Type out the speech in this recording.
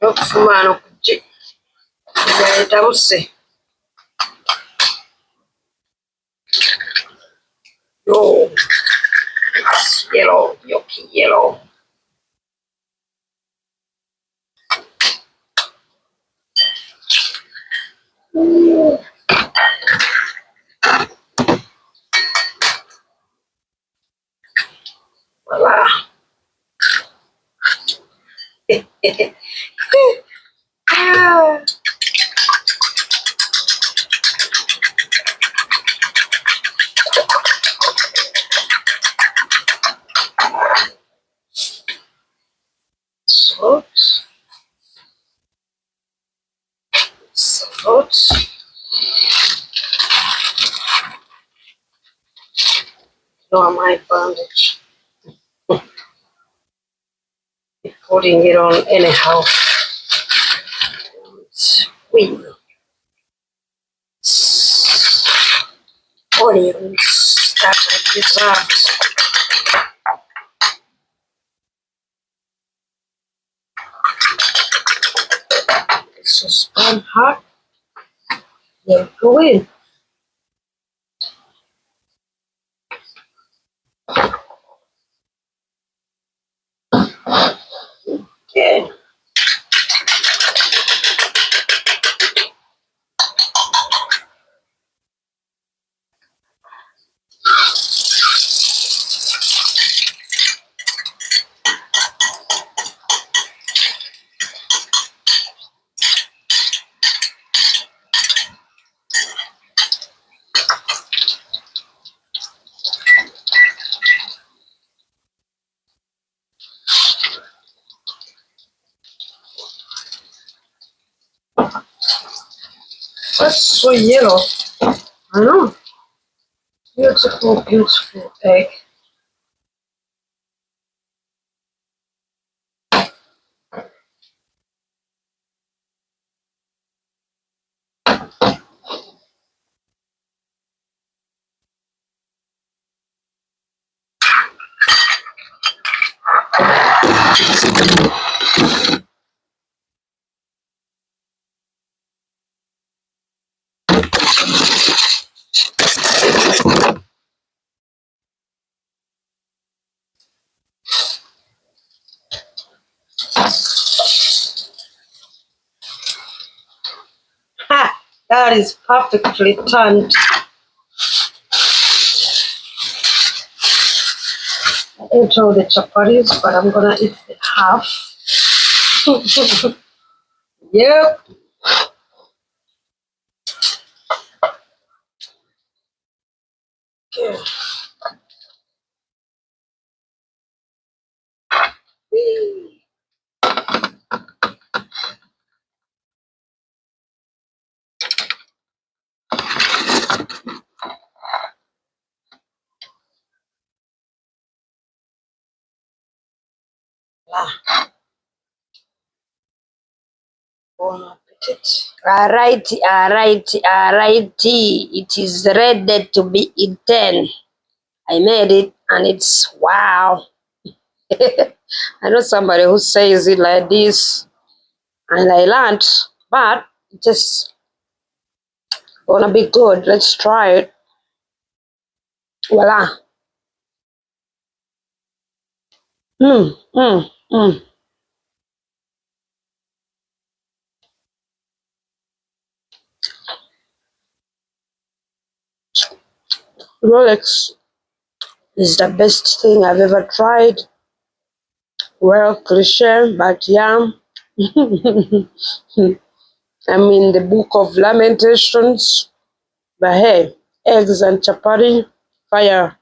Okufumano kuje yatabuse. Yo, it's yellow, yucky yellow. Ooh. Voila. Ah. Salt. No, I might bandage. Putting it on anyhow. Sweet. Onions, stuff like that. Saucepan hot. Then go in. Okay. That's so yellow. I know. Beautiful, beautiful egg. Ha! That is perfectly turned. I ate all the chapatis, but I'm gonna eat the half. Yep. Okay. Bon appetit. Alrighty. It is ready to be eaten. I made it and it's wow. I know somebody who says it like this and I learned, but it's just gonna be good. Let's try it. Voila. Rolex is the best thing I've ever tried. Well, cliche, but yeah. I'm in the book of Lamentations. But hey, eggs and chapati, fire.